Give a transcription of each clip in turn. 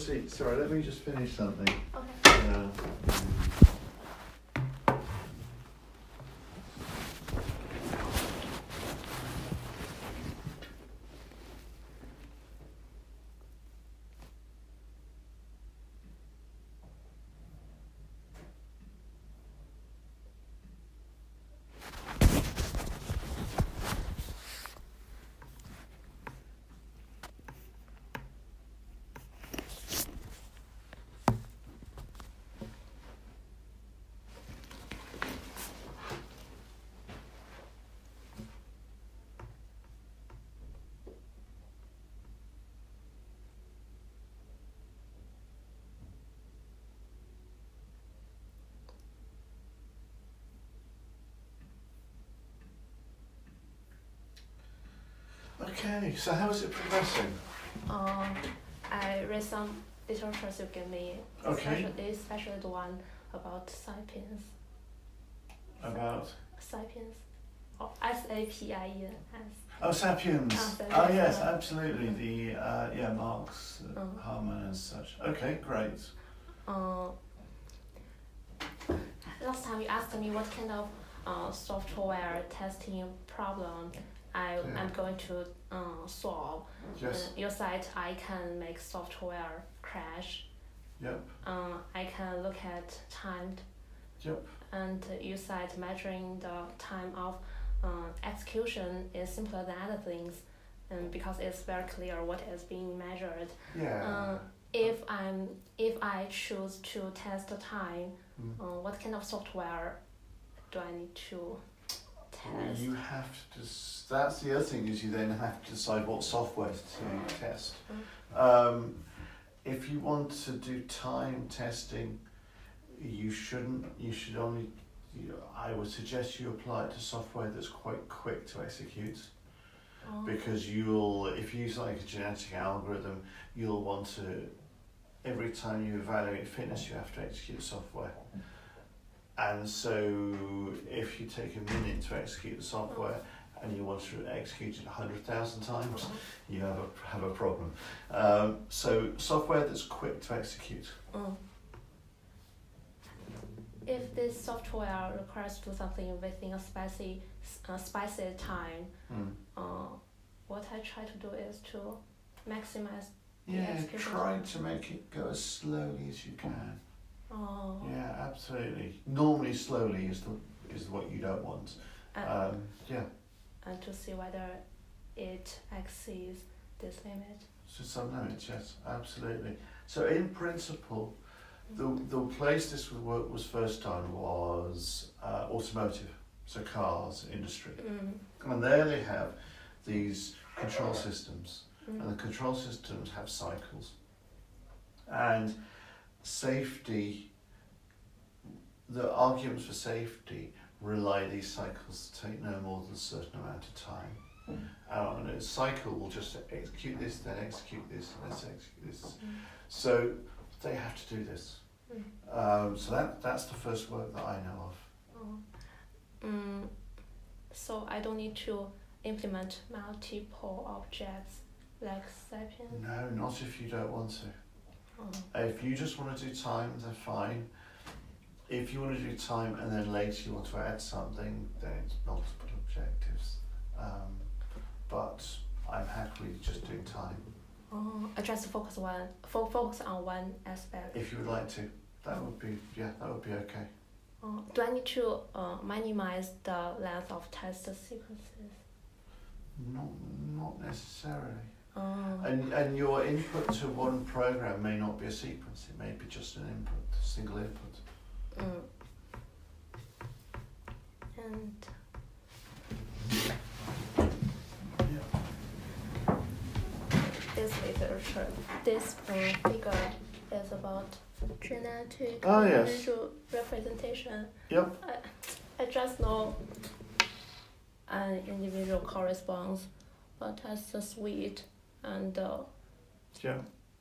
seat. Sorry, let me just finish something. Okay. Okay, so how is it progressing? I read some literatures you gave me, Okay. especially the one about sapiens. About? Sapiens. Or S-A-P-I-E-N-S. Oh, Sapiens. Sapiens. Oh, yes, absolutely. The Marx, Harman and such. Okay, great. Last time you asked me what kind of software testing problem I'm going to solve. Yes. You said I can make software crash. Yep. I can look at time. Yep. And you said measuring the time of execution is simpler than other things, because it's very clear what is being measured. Yeah. If I choose to test the time, what kind of software do I need to test? Well, you have to. That's the other thing, is you then have to decide what software to test. If you want to do time testing, you shouldn't. You should only. I would suggest you apply it to software that's quite quick to execute, because if you use like a genetic algorithm, you'll want to. Every time you evaluate fitness, you have to execute software. And so if you take a minute to execute the software and you want to execute it 100,000 times, you have a problem. So software that's quick to execute. If this software requires to do something within a specified time, what I try to do is to maximize the execution try time. to make it go as slowly as you can. Oh. Yeah, absolutely. Normally slowly is what you don't want. And to see whether it exceeds this limit. So some limits, yes, absolutely. So in principle, the place this would work was first done was automotive, so cars industry. And there they have these control systems, and the control systems have cycles. And safety, the arguments for safety rely these cycles to take no more than a certain amount of time. And a cycle will just execute this, then execute this, and then execute this. So they have to do this. So that's the first work that I know of. So I don't need to implement multiple objects like Sapien? No, not if you don't want to. If you just want to do time, then fine. If you want to do time and then later you want to add something, then it's multiple objectives. But I'm happy with just doing time. I just focus on one aspect. If you would like to, that would be okay. Do I need to minimize the length of test sequences? Not necessarily. And your input to one program may not be a sequence. It may be just an input, a single input. And this literature, this figure is about genetic visual representation. Yep. I just know an individual corresponds, but as a suite, and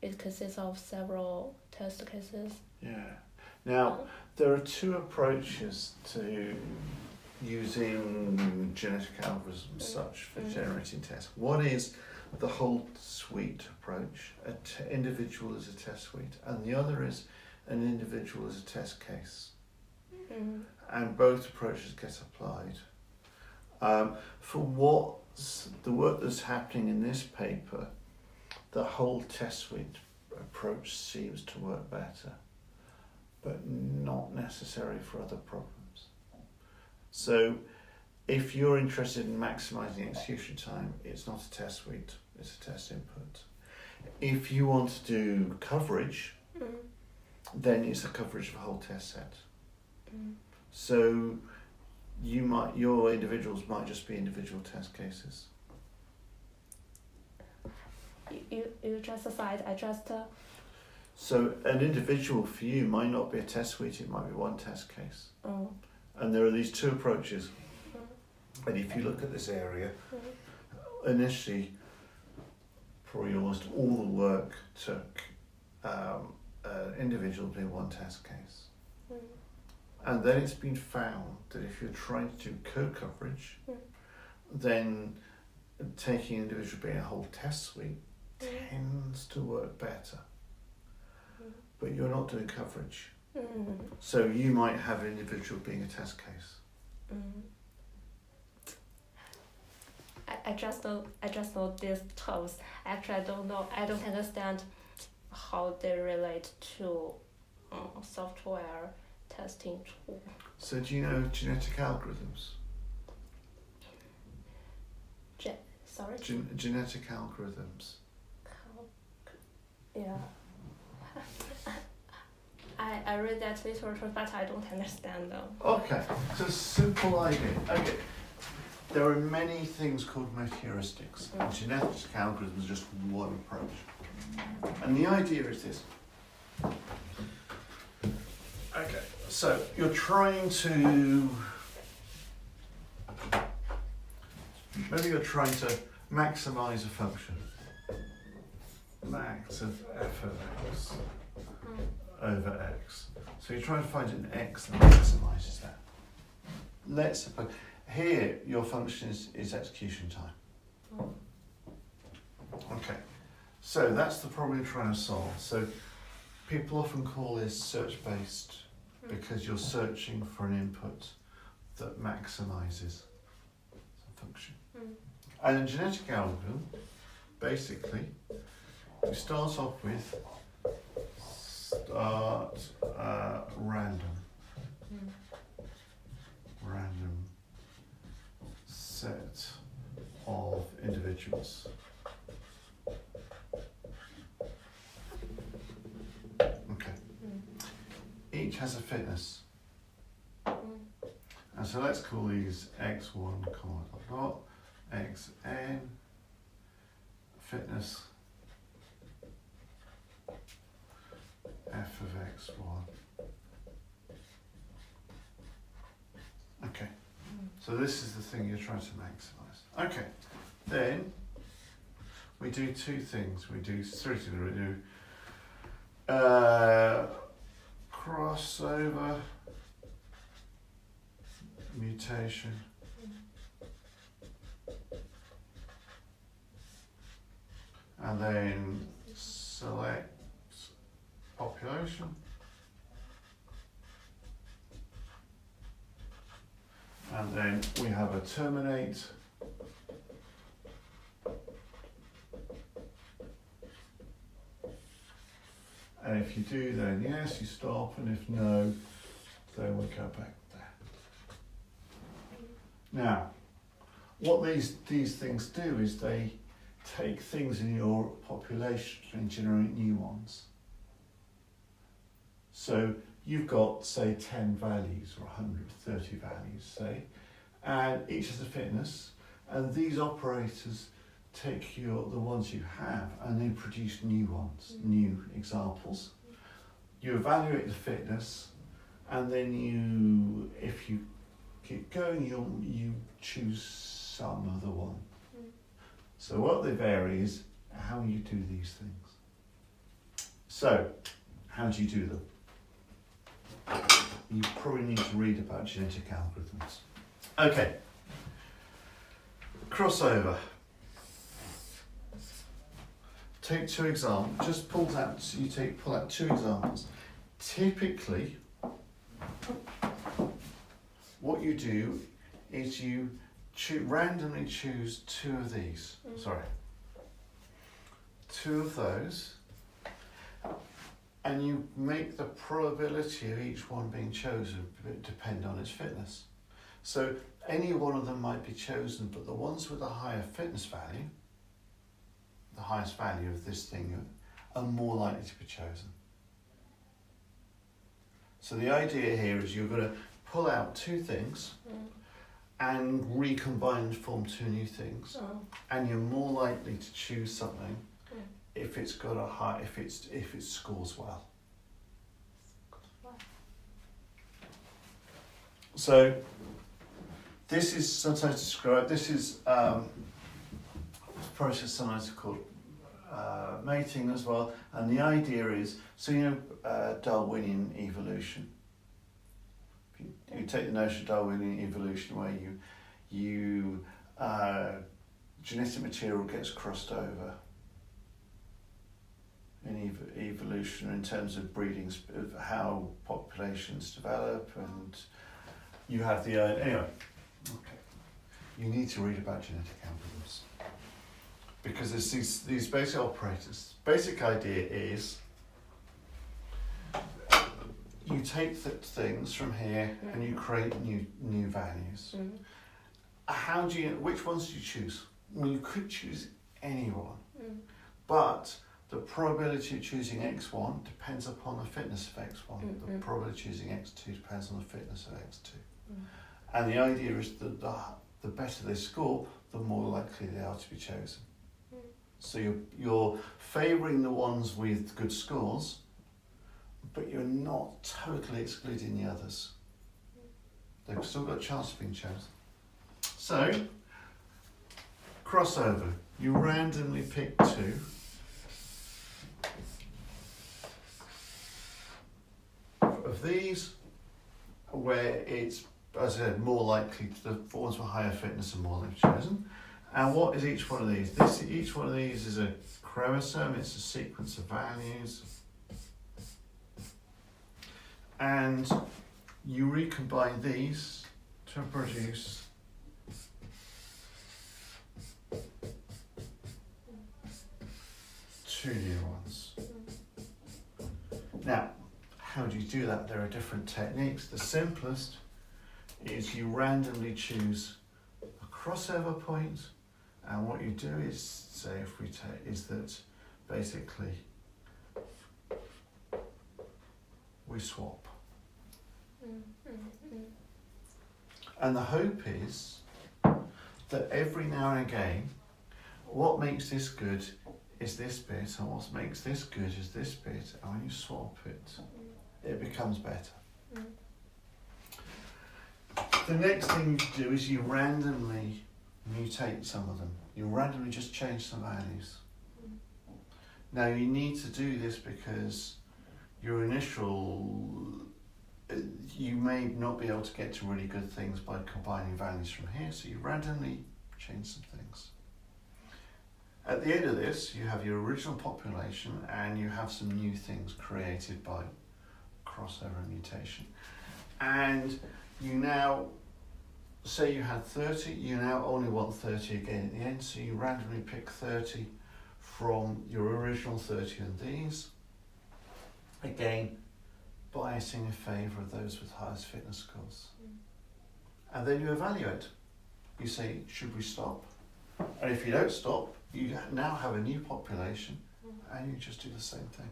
it consists of several test cases. Yeah. Now, there are two approaches to using genetic algorithms such for generating tests. One is the whole suite approach. Individual is a test suite, and the other is an individual as a test case. And both approaches get applied. For what's the work that's happening in this paper, the whole test suite approach seems to work better, but not necessary for other problems. So if you're interested in maximising execution time, it's not a test suite, it's a test input. If you want to do coverage, then it's a coverage of a whole test set. So your individuals might just be individual test cases. You just aside, I just... So an individual for you might not be a test suite, it might be one test case. And there are these two approaches. And if you look at this area, initially, probably almost all the work took individual being one test case. And then it's been found that if you're trying to do co-coverage, then taking individual being a whole test suite tends to work better. But you're not doing coverage. So you might have an individual being a test case. I just know these terms. Actually, I don't know. I don't understand how they relate to software testing tool. So do you know genetic algorithms? Sorry? Genetic algorithms. Yeah. I read that literature, but I don't understand them. Okay, so simple idea. Okay, there are many things called meta-heuristics. Genetic algorithms is just one approach. And the idea is this. Okay, so you're trying to... Maybe you're trying to maximise a function. Max of f of x over x. So you're trying to find an x that maximises that. Let's suppose here your function is execution time. Okay, so that's the problem you're trying to solve. So people often call this search-based because you're searching for an input that maximises some function. And a genetic algorithm, basically, you start off with random set of individuals. Okay. Each has a fitness. And so let's call these x1, xn, fitness f of x1. Okay, so this is the thing you're trying to maximise. Okay, then we do two things. We do crossover mutation and then select population and then we have a terminate and if you do then yes you stop and if no then we go back there. Now what these things do is they take things in your population and generate new ones. So you've got, say, 10 values or 130 values, say, and each has a fitness, and these operators take the ones you have and they produce new ones, new examples. You evaluate the fitness, and then if you keep going, you choose some other one. So what they vary is how you do these things. So, how do you do them? You probably need to read about genetic algorithms. Okay. Crossover. take two examples. Just pull out. So you pull out two examples. Typically, what you do is you randomly choose two of these. Sorry. Two of those, and you make the probability of each one being chosen depend on its fitness. So any one of them might be chosen, but the ones with a higher fitness value, the highest value of this thing, are more likely to be chosen. So the idea here is you're going to pull out two things and recombine and form two new things, and you're more likely to choose something if it's got a high, if it scores well. So this is sometimes described. This is a process sometimes called mating as well, and the idea is, so you know Darwinian evolution. You take the notion of Darwinian evolution where you genetic material gets crossed over in evolution in terms of breeding, of how populations develop, and you have the anyway. Okay, you need to read about genetic algorithms because there's these basic operators. Basic idea is you take things from here and you create new values. How do you? Which ones do you choose? Well, you could choose any one, but the probability of choosing X1 depends upon the fitness of X1. The probability of choosing X2 depends on the fitness of X2. And the idea is that the better they score, the more likely they are to be chosen. So you're favouring the ones with good scores, but you're not totally excluding the others. They've still got a chance of being chosen. So, crossover. You randomly pick two. Of these, where it's, as I said, more likely, the ones with higher fitness are more likely chosen. And what is each one of these? Each one of these is a chromosome, it's a sequence of values. And you recombine these to produce two new ones. Now, how do you do that? There are different techniques. The simplest is you randomly choose a crossover point, and what you do is, say if we take, is that basically we swap. And the hope is that every now and again, what makes this good is this bit, and what makes this good is this bit, and when you swap it, it becomes better. The next thing you do is you randomly mutate some of them. You randomly just change some values. Now you need to do this because your you may not be able to get to really good things by combining values from here, so you randomly change some things. At the end of this, you have your original population and you have some new things created by crossover and mutation. And you now, say you had 30, you now only want 30 again at the end, so you randomly pick 30 from your original 30 and these. Again, biasing in favour of those with highest fitness scores. And then you evaluate. You say, should we stop? And if you don't stop, you now have a new population and you just do the same thing.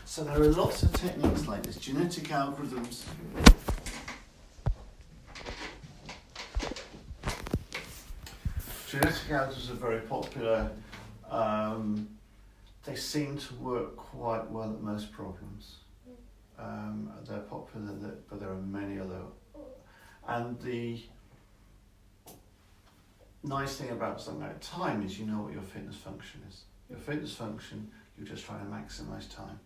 So there are lots of techniques like this. Genetic algorithms. Genetic algorithms are very popular. They seem to work quite well at most problems. They're popular, but there are many other. And the nice thing about something like time is you know what your fitness function is. Your fitness function, you're just trying to maximise time.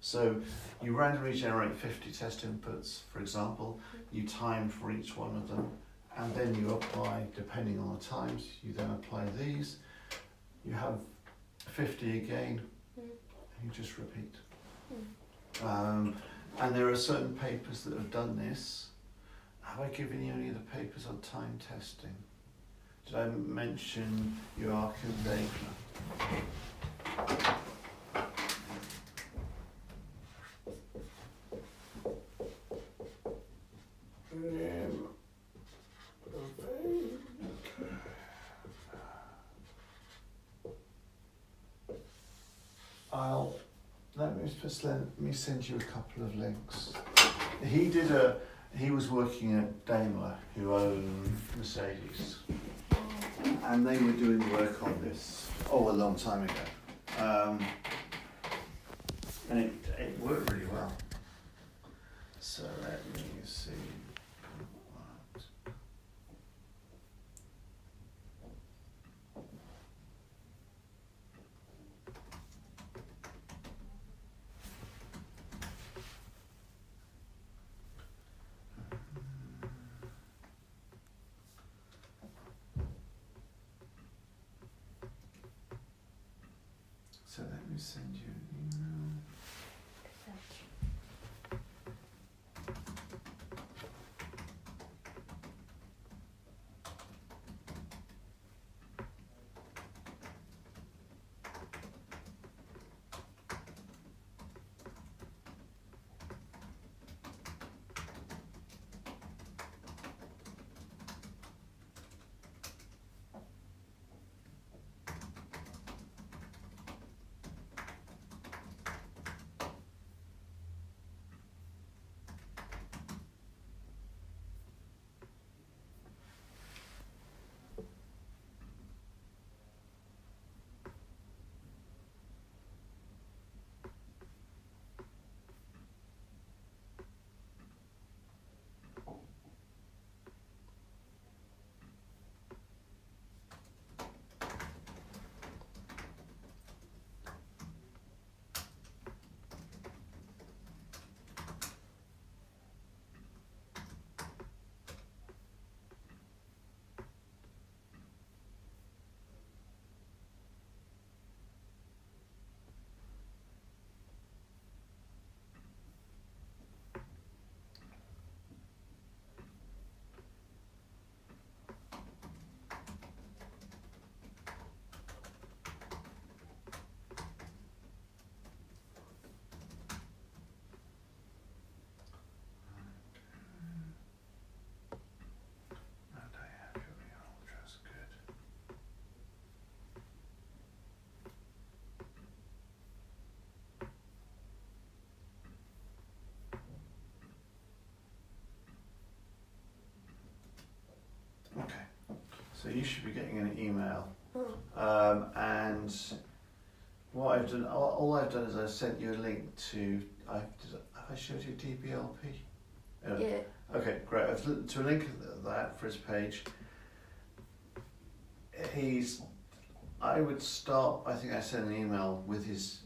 So you randomly generate 50 test inputs, for example, you time for each one of them, and then you apply, depending on the times, you then apply these. You have 50 again. Mm. You just repeat. Mm. And there are certain papers that have done this. Have I given you any of the papers on time testing? Did I mention your arc and data? Let me send you a couple of links. He was working at Daimler, who own Mercedes, and they were doing work on this a long time ago, and it worked really well. So let me see. So let me send you an email. So you should be getting an email. And what I've done, all I've done is I've sent you a link to, have I showed you DBLP? Yeah. Okay, great. I've linked to a link of that for his page. I would start, I think I sent an email with his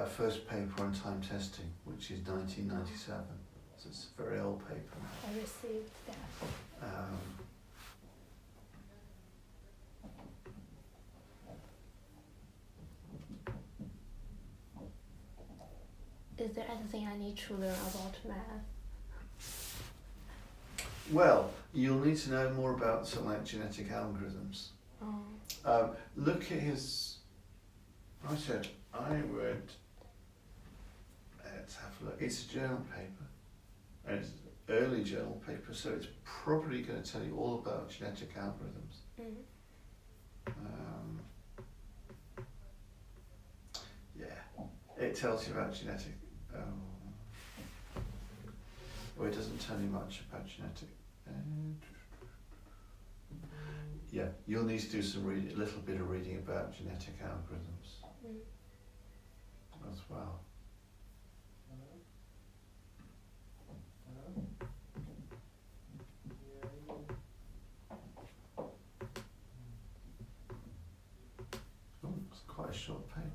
first paper on time testing, which is 1997. So it's a very old paper. I received that. Is there anything I need to learn about math? Well, you'll need to know more about something like genetic algorithms. Look at his. I said I would. Let's have a look. It's a journal paper. And it's an early journal paper, so it's probably going to tell you all about genetic algorithms. Yeah, it tells you about genetic. Well, it doesn't tell you much about genetic. Yeah, you'll need to do some a little bit of reading about genetic algorithms as well. Oh, it's quite a short paper.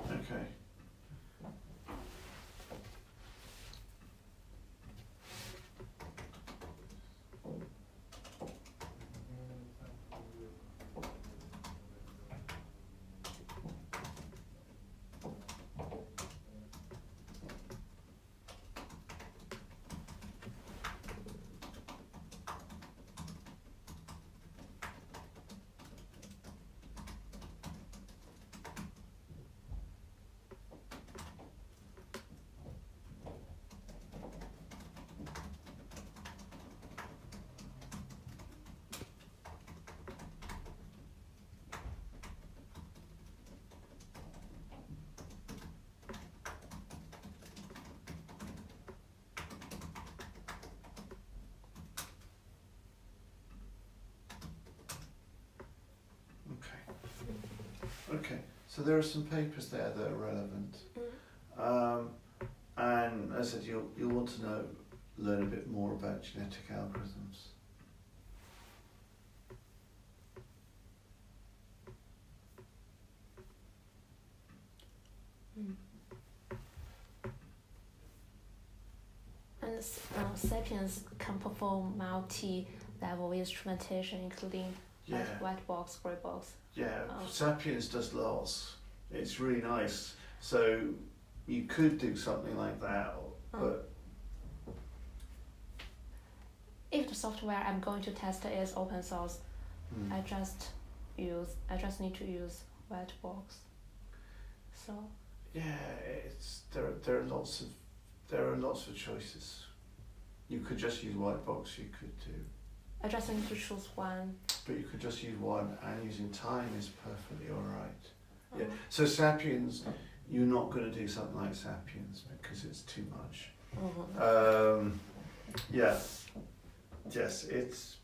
Okay. Okay, so there are some papers there that are relevant, and as I said, you'll want to learn a bit more about genetic algorithms. And Sapiens can perform multi-level instrumentation, including white box, grey box. Yeah, Sapiens does lots. It's really nice. So you could do something like that, but if the software I'm going to test is open source, I just need to use white box. So there are lots of choices. You could just use white box. You could do. I just need to choose one. But you could just use one, and using time is perfectly all right. Yeah. So Sapiens, you're not going to do something like Sapiens because it's too much. Yeah. Yes,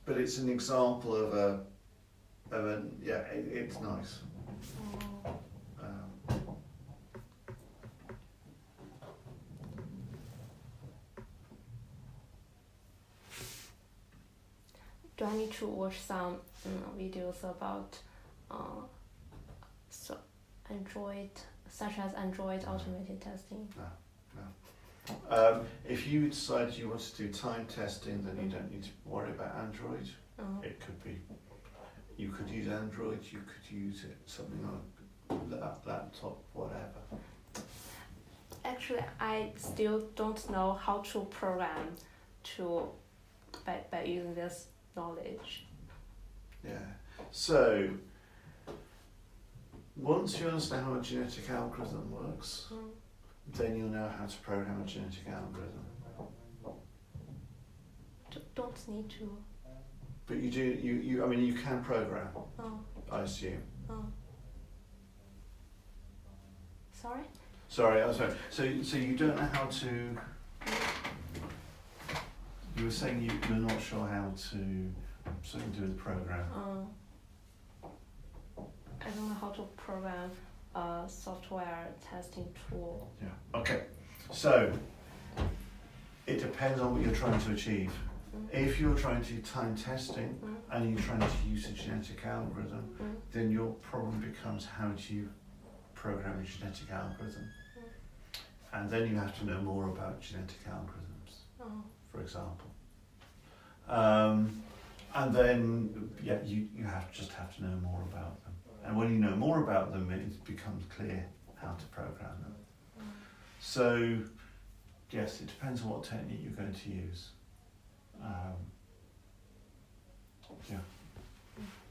but it's an example of it's nice. Do I need to watch some videos about Android, such as Android automated testing? No. If you decide you want to do time testing, then you don't need to worry about Android. It could be. You could use Android. You could use something on a laptop, whatever. Actually, I still don't know how to program by using this knowledge. Yeah. So once you understand how a genetic algorithm works, then you'll know how to program a genetic algorithm. Don't need to. But you do. You can program. I assume. Sorry. Sorry. I'm sorry. So you don't know how to. You were saying you're not sure how to something to do with the program. I don't know how to program a software testing tool. Yeah. Okay. So it depends on what you're trying to achieve. If you're trying to do time testing and you're trying to use a genetic algorithm, then your problem becomes how do you program a genetic algorithm? And then you have to know more about genetic algorithms, for example. And then, you just have to know more about them. And when you know more about them, it becomes clear how to program them. So, yes, it depends on what technique you're going to use.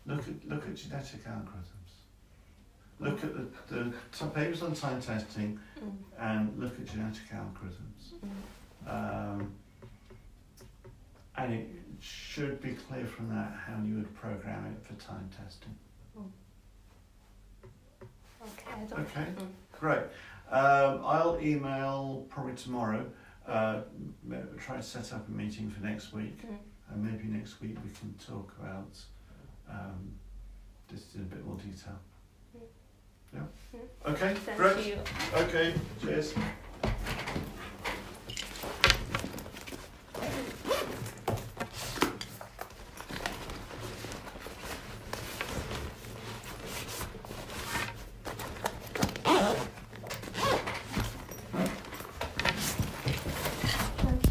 Look at genetic algorithms. Look at some papers on time testing, and look at genetic algorithms. And it should be clear from that how you would program it for time testing. Okay, great. I'll email probably tomorrow. Try to set up a meeting for next week, and maybe next week we can talk about this in a bit more detail. Yeah. Okay. Thank great. you. Okay. Cheers.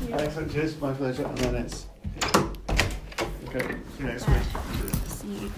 Excellent, cheers, my pleasure. And then it's okay. See you next week. See you.